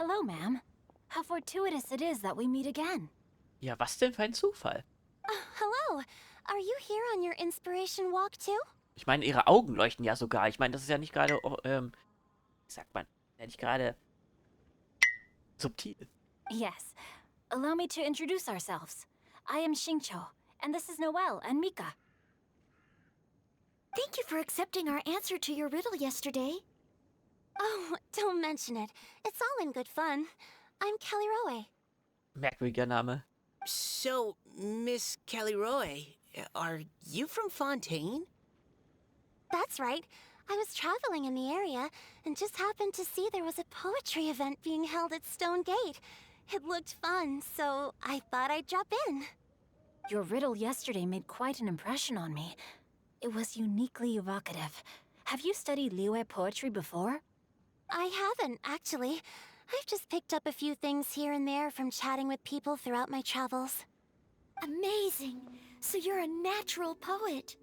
Hello, ma'am. How fortuitous it is that we meet again. Ja, was denn für ein Zufall? Hello. Are you here on your inspiration walk too? Ich meine, ihre Augen leuchten ja sogar. Ich meine, das ist ja nicht gerade, wie sagt man, ja nicht gerade subtil. Yes. Allow me to introduce ourselves. I am Xingqiu, and this is Noelle and Mika. Thank you for accepting our answer to your riddle yesterday. Oh, don't mention it. It's all in good fun. I'm Rowe. Merkwürdiger Name. So, Miss Rowe, are you from Fontaine? That's right. I was traveling in the area and just happened to see there was a poetry event being held at Stone Gate. It looked fun, so I thought I'd drop in. Your riddle yesterday made quite an impression on me. It was uniquely evocative. Have you studied Liyue poetry before? I haven't, actually. I've just picked up a few things here and there from chatting with people throughout my travels. Amazing! So you're a natural poet.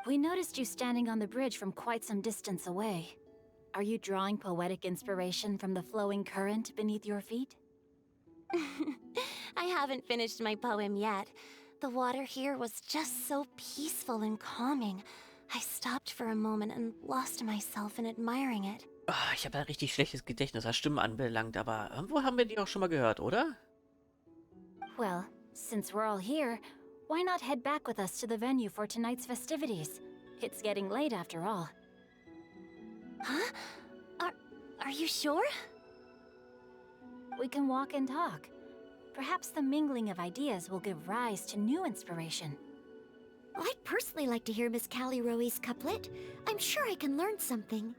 We noticed you standing on the bridge from quite some distance away. Are you drawing poetic inspiration from the flowing current beneath your feet? I haven't finished my poem yet. The water here was just so peaceful and calming. I stopped for a moment and lost myself in admiring it. Ah, ich habe ein richtig schlechtes Gedächtnis, was Stimmen anbelangt, aber irgendwo haben wir die auch schon mal gehört, oder? Well, since we're all here, why not head back with us to the venue for tonight's festivities? It's getting late after all. Huh? Are you sure? We can walk and talk. Perhaps the mingling of ideas will give rise to new inspiration. I'd personally like to hear Miss Rowe's couplet. I'm sure I can learn something.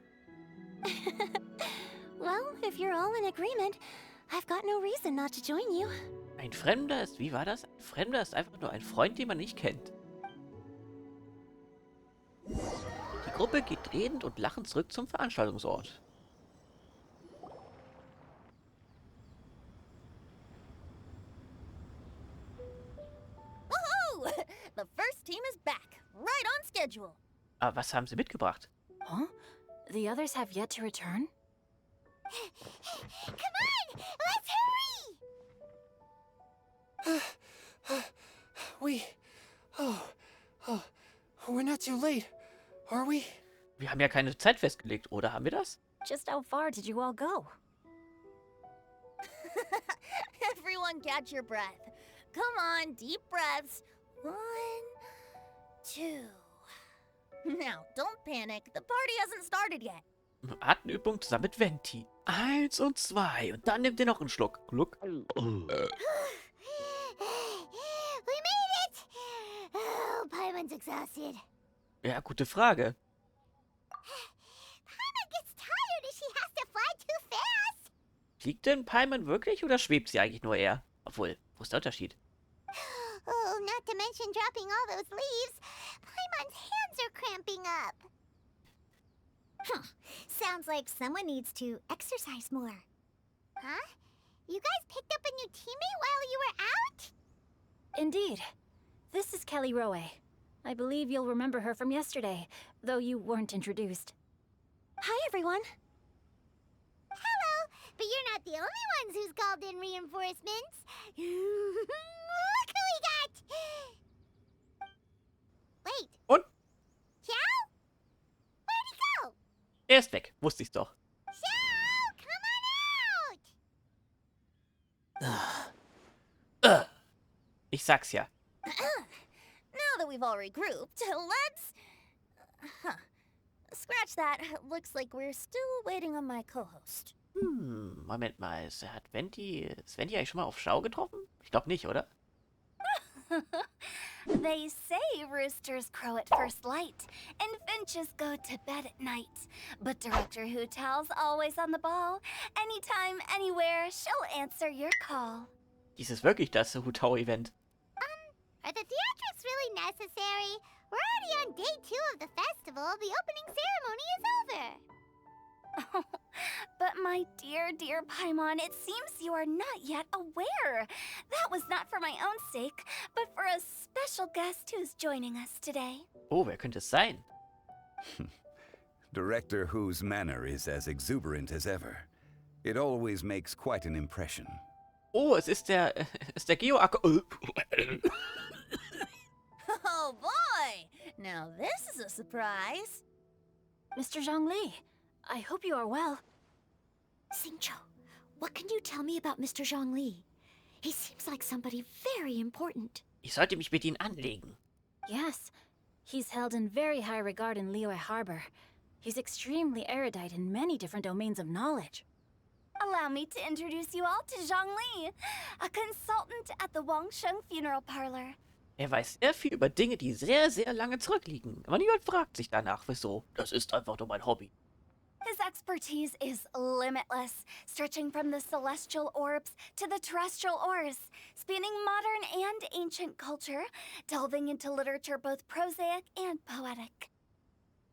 Well, if you're all in agreement, I've got no reason not to join you. Ein Fremder ist, wie war das? Ein Fremder ist einfach nur ein Freund, den man nicht kennt. Die Gruppe geht redend und lachend zurück zum Veranstaltungsort. Woohoo! The first team is back, right on schedule. Aber was haben sie mitgebracht? Huh? The others have yet to return? Come on, let's hurry! We're not too late, are we? Wir haben ja keine Zeit festgelegt, oder? Haben wir das? Just how far did you all go? Everyone catch your breath. Come on, deep breaths. 1, 2. Now, don't panic. The party hasn't started yet. Atemübung zusammen mit Venti. 1 und 2. Und dann nimmt ihr noch einen Schluck. Gluck. We made it! Oh, Paimon's exhausted. Ja, gute Frage. Paimon gets tired if she has to fly too fast. Fliegt denn Paimon wirklich oder schwebt sie eigentlich nur eher? Obwohl, wo ist der Unterschied? Oh, not to mention dropping all those leaves. Paimon's hands are cramping up. Sounds like someone needs to exercise more. Huh? You guys picked up a new teammate while you were out? Indeed. This is Rowe. I believe you'll remember her from yesterday, though you weren't introduced. Hi, everyone. Hello, but you're not the only ones who's called in reinforcements. Look who we got! Wait. Und? Xiao? Where'd he go? Er ist weg. Wusste ich's doch. Xiao, come on out! Ich sag's ja. Now that we've all regrouped, let's... Scratch that. Looks like we're still waiting on my co-host. Moment mal. Ist Venti eigentlich schon mal auf Schau getroffen? Ich glaube nicht, oder? They say roosters crow at first light, and finches go to bed at night. But Director Hu Tao's always on the ball. Anytime, anywhere, she'll answer your call. Dies ist wirklich das Hutao-Event. Are the theatrics really necessary? We're already on day 2 of the festival. The opening ceremony is over. But my dear, dear Paimon, it seems you are not yet aware. That was not for my own sake, but for a special guest who's joining us today. Oh, wer könnte es sein? Director Who's manner is as exuberant as ever. It always makes quite an impression. Oh, es ist der Geo... Oh boy! Now this is a surprise. Mr. Zhongli, I hope you are well. Xingqiu, what can you tell me about Mr. Zhongli? He seems like somebody very important. Ich sollte mich mit ihnen anlegen. Yes, he's held in very high regard in Liyue Harbor. He's extremely erudite in many different domains of knowledge. Allow me to introduce you all to Zhongli, a consultant at the Wangsheng Funeral Parlor. Er weiß sehr viel über Dinge, die sehr, sehr lange zurückliegen. Aber niemand fragt sich danach, wieso. Das ist einfach nur mein Hobby. His expertise is limitless, stretching from the celestial orbs to the terrestrial ores, spanning modern and ancient culture, delving into literature both prosaic and poetic.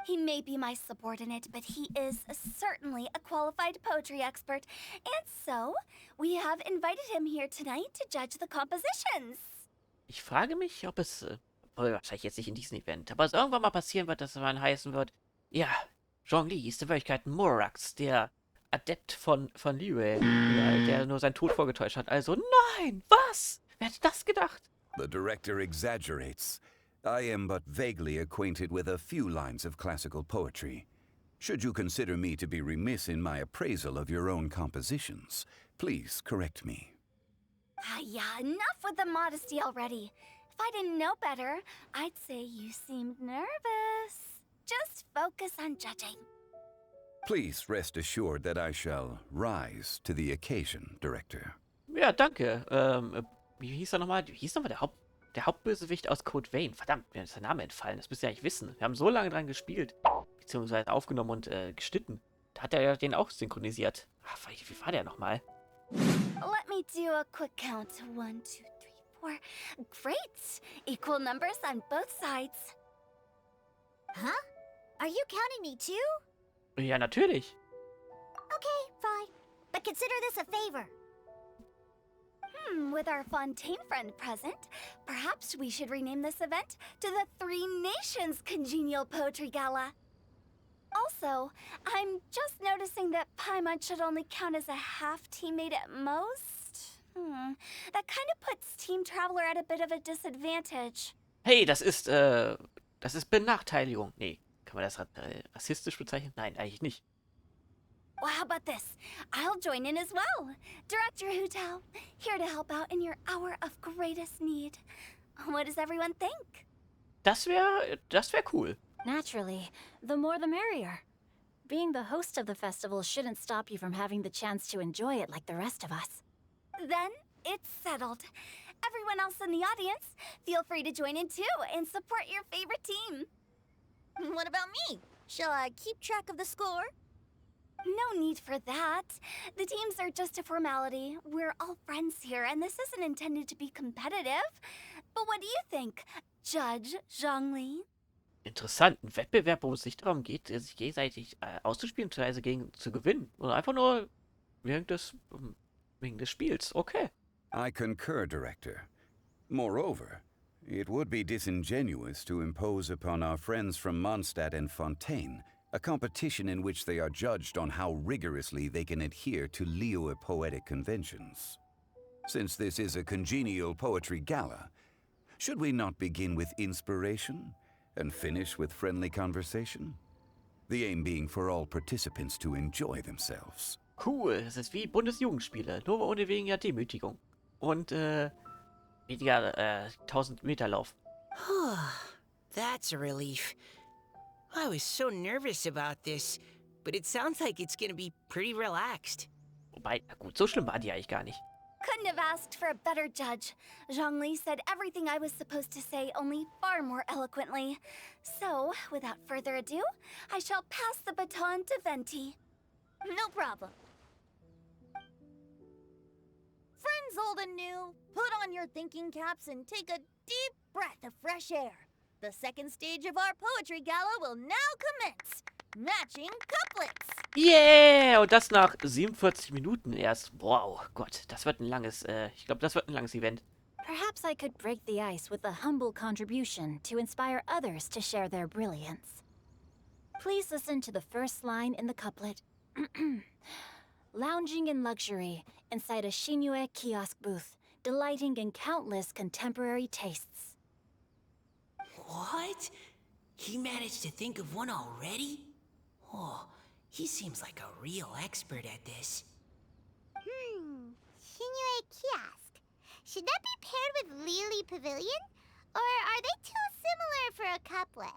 He may be my subordinate, but he is certainly a qualified poetry expert, and so we have invited him here tonight to judge the compositions. Ich frage mich, ob es, wahrscheinlich jetzt nicht in diesem Event, aber es irgendwann mal passieren wird, dass es mal heißen wird, ja, Zhongli ist in Wirklichkeit Morax, der Adept von Liyue, der nur seinen Tod vorgetäuscht hat. Also nein, was? Wer hätte das gedacht? The director exaggerates. I am but vaguely acquainted with a few lines of classical poetry. Should you consider me to be remiss in my appraisal of your own compositions, please correct me. Yeah, enough with the modesty already. If I didn't know better, I'd say you seemed nervous. Just focus on judging. Please rest assured that I shall rise to the occasion, Director. Ja, danke. Wie hieß er nochmal? Wie hieß nochmal der Hauptbösewicht aus Code Vein? Verdammt, mir ist der Name entfallen. Das müsst ihr eigentlich wissen. Wir haben so lange dran gespielt. Beziehungsweise aufgenommen und geschnitten. Da hat er ja den auch synchronisiert. Ach, wie war der nochmal? Let me do a quick count. 1, 2, 3, 4. Great! Equal numbers on both sides. Huh? Are you counting me too? Ja, natürlich. Okay, fine. But consider this a favor. With our Fontaine friend present, perhaps we should rename this event to the Three Nations Congenial Poetry Gala. Also, I'm just noticing that Paimon should only count as a half-teammate at most. That kind of puts Team Traveler at a bit of a disadvantage. Hey, das ist Benachteiligung. Nee, kann man das rassistisch bezeichnen? Nein, eigentlich nicht. Well, how about this? I'll join in as well. Director Hu Tao, here to help out in your hour of greatest need. What does everyone think? Das wär cool. Naturally, the more the merrier. Being the host of the festival shouldn't stop you from having the chance to enjoy it like the rest of us. Then it's settled. Everyone else in the audience, feel free to join in too and support your favorite team. What about me? Shall I keep track of the score? No need for that. The teams are just a formality. We're all friends here, and this isn't intended to be competitive. But what do you think, Judge Zhongli? Interessant. Ein Wettbewerb, wo es nicht darum geht, sich gegenseitig auszuspielen, beziehungsweise gegen zu gewinnen. Oder einfach nur wegen des Spiels. Okay. I concur, Director. Moreover, it would be disingenuous to impose upon our friends from Mondstadt and Fontaine a competition in which they are judged on how rigorously they can adhere to Liyue poetic conventions. Since this is a congenial poetry gala, should we not begin with inspiration and finish with friendly conversation? The aim being for all participants to enjoy themselves. Cool. Das ist wie Bundesjugendspiele. Nur ohne weniger Demütigung. Und weniger 1000 Meter Lauf. That's a relief. I was so nervous about this, but it sounds like it's gonna be pretty relaxed. Wobei, na gut, so schlimm war die eigentlich gar nicht. Couldn't have asked for a better judge. Zhongli said everything I was supposed to say, only far more eloquently. So, without further ado, I shall pass the baton to Venti. No problem. Friends old and new, put on your thinking caps and take a deep breath of fresh air. The second stage of our poetry gala will now commence. Matching couplets. Yeah! Und das nach 47 Minuten erst. Wow, Gott, das wird ein langes, ich glaube, das wird ein langes Event. Perhaps I could break the ice with a humble contribution to inspire others to share their brilliance. Please listen to the first line in the couplet. lounging in luxury inside a Xingqiu kiosk booth, delighting in countless contemporary tastes. What? He managed to think of one already? Oh, he seems like a real expert at this. Shinue Kiosk. Should that be paired with Lily Pavilion? Or are they too similar for a couplet?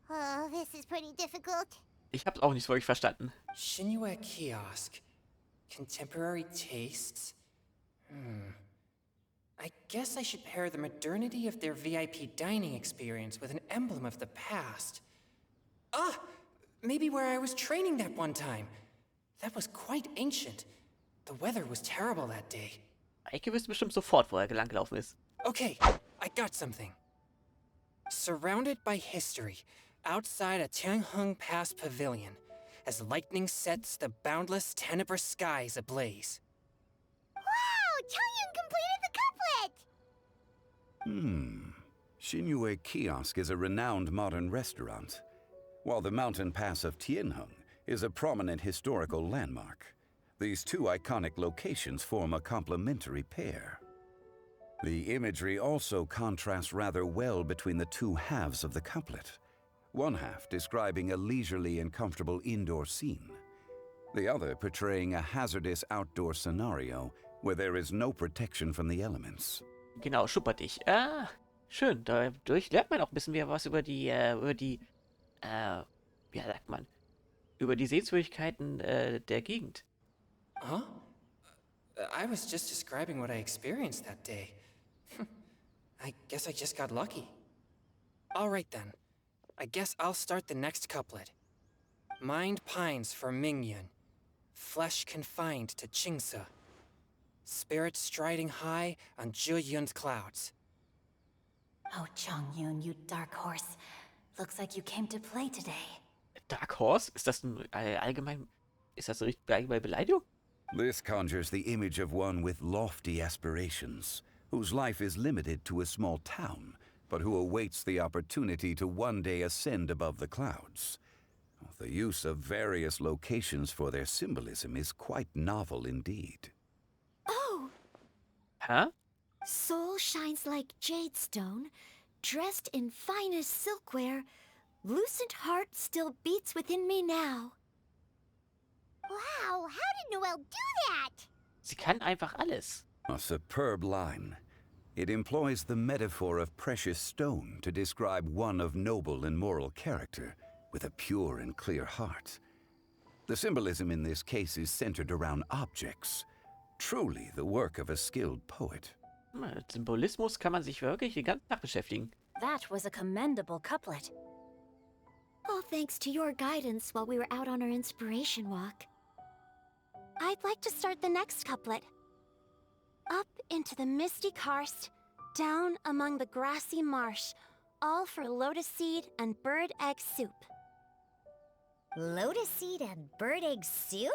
Oh, this is pretty difficult. Ich hab's auch nicht wirklich verstanden. Shinue Kiosk. Contemporary tastes? I guess I should pair the modernity of their VIP dining experience with an emblem of the past. Ah! Maybe where I was training that one time. That was quite ancient. The weather was terrible that day. Eike wüsste bestimmt sofort, wo er gelaufen ist. Okay, I got something. Surrounded by history, outside a Tianheng Pass pavilion, as lightning sets the boundless tenebrous skies ablaze. Wow! Chongyun completed the couplet! Shinue Kiosk is a renowned modern restaurant, while the mountain pass of Tianheng is a prominent historical landmark. These two iconic locations form a complementary pair. The imagery also contrasts rather well between the two halves of the couplet. One half describing a leisurely and comfortable indoor scene, the other portraying a hazardous outdoor scenario where there is no protection from the elements. Genau, schupper dich. Ah, schön. Dadurch lernt man auch ein bisschen mehr was über die wie sagt man, über die Sehenswürdigkeiten der Gegend. Huh? I was just describing what I experienced that day. I guess I just got lucky. All right then. I guess I'll start the next couplet. Mind pines for Mingyun, flesh confined to Qingce, spirit striding high on Zheyun's clouds. Oh, Chongyun, you dark horse. Looks like you came to play today. Dark Horse? Ist das ein allgemein... Ist das eine richtige allgemeine Beleidigung? This conjures the image of one with lofty aspirations, whose life is limited to a small town, but who awaits the opportunity to one day ascend above the clouds. The use of various locations for their symbolism is quite novel indeed. Oh! Hä? Soul shines like jade stone, dressed in finest silkware. Lucent heart still beats within me now. Wow, how did Noelle do that? Sie kann einfach alles. A superb line. It employs the metaphor of precious stone to describe one of noble and moral character, with a pure and clear heart. The symbolism in this case is centered around objects, truly the work of a skilled poet. Mit Symbolismus kann man sich wirklich den ganzen Tag beschäftigen. That was a commendable couplet. All thanks to your guidance while we were out on our inspiration walk. I'd like to start the next couplet. Up into the misty karst, down among the grassy marsh, all for lotus seed and bird egg soup. Lotus seed and bird egg soup?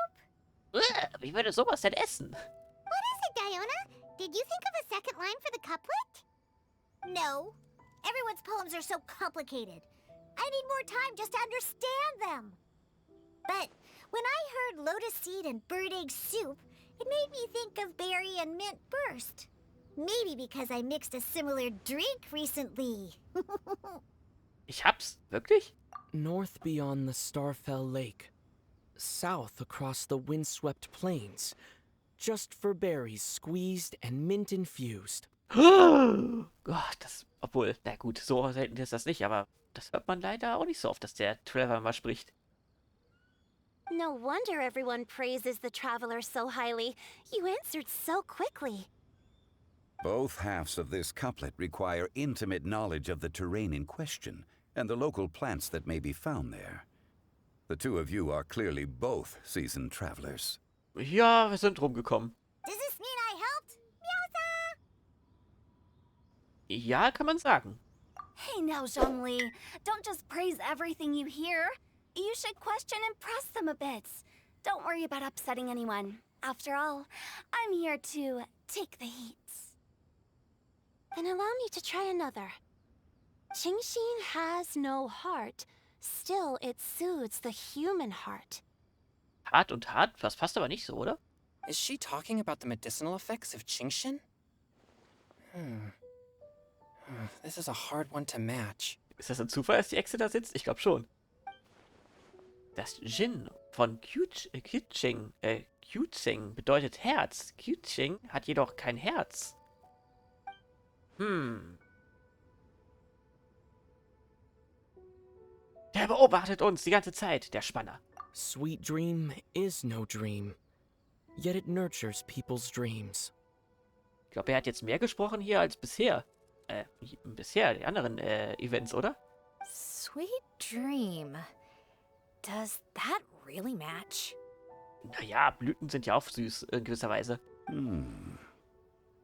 Wie würde sowas denn essen? What is it, Diona? Did you think of a second line for the couplet? No. Everyone's poems are so complicated. I need more time just to understand them. But when I heard lotus seed and bird egg soup, it made me think of berry and mint burst. Maybe because I mixed a similar drink recently. Ich hab's. Wirklich? North beyond the Starfell Lake. South across the windswept plains. Just for berries squeezed and mint infused. Gott, das... Obwohl, na gut, so selten ist das nicht, aber das hört man leider auch nicht so oft, dass der Trevor mal spricht. No wonder everyone praises the traveler so highly. You answered so quickly. Both halves of this couplet require intimate knowledge of the terrain in question and the local plants that may be found there. The two of you are clearly both seasoned travelers. Ja, wir sind rumgekommen. Does this mean I helped? Meowza! Ja, kann man sagen. Hey now, Zhongli. Don't just praise everything you hear. You should question and press them a bit. Don't worry about upsetting anyone. After all, I'm here to take the heat. Then allow me to try another. Qingqiu has no heart. Still, it soothes the human heart. Hart und hart? Das passt aber nicht so, oder? Is she talking about the medicinal effects of Xingqiu? This is a hard one to match. Ist das ein Zufall, dass die Echse da sitzt? Ich glaube schon. Das Jin von Qingqiu bedeutet Herz. Qingqiu hat jedoch kein Herz. Der beobachtet uns die ganze Zeit, der Spanner. Sweet dream is no dream, yet it nurtures people's dreams. Ich glaube, er hat jetzt mehr gesprochen hier als bisher. Bisher, die anderen Events, oder? Sweet dream. Does that really match? Naja, Blüten sind ja auch süß in gewisser Weise.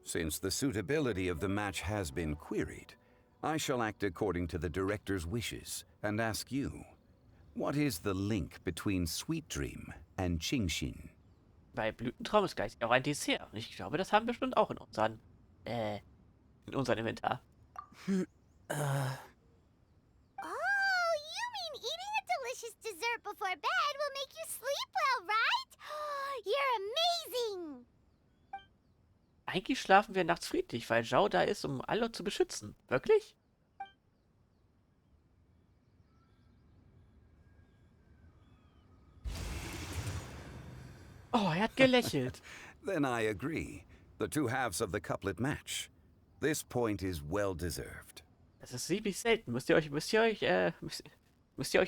Since the suitability of the match has been queried, I shall act according to the director's wishes and ask you, what is the link between Sweet Dream and Xingqiu? Bei Blütentraum ist gleich auch ein Dessert. Und ich glaube, das haben wir bestimmt auch in unseren Inventar. Oh, you mean eating a delicious dessert before bed will make you sleep well, right? You're amazing! Eigentlich schlafen wir nachts friedlich, weil Zhao da ist, um alle zu beschützen. Wirklich? Oh, er hat gelächelt. Then I agree. The two halves of the couplet match. This point is well deserved. Das ist ziemlich selten. Müsst ihr euch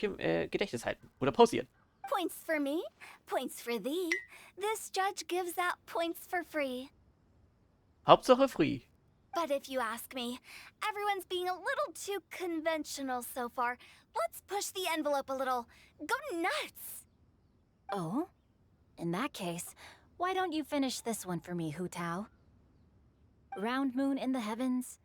im Gedächtnis halten. Oder pausieren. Points for me, points for thee. This judge gives out points for free. Hauptsache free. But if you ask me, everyone's being a little too conventional so far. Let's push the envelope a little. Go nuts! Oh? In that case, why don't you finish this one for me, Hu Tao? Round moon in the heavens,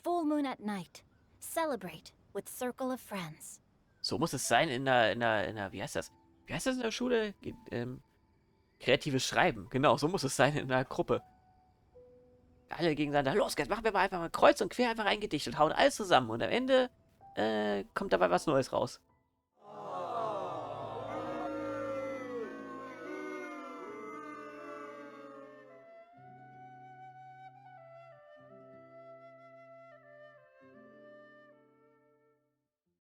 full moon at night. Celebrate with circle of friends. So muss es sein in einer, wie heißt das? Wie heißt das in der Schule? Kreatives Schreiben. Genau, so muss es sein in einer Gruppe. Alle gegeneinander. Los, jetzt machen wir mal einfach mal kreuz und quer einfach ein Gedicht und hauen alles zusammen. Und am Ende kommt dabei was Neues raus.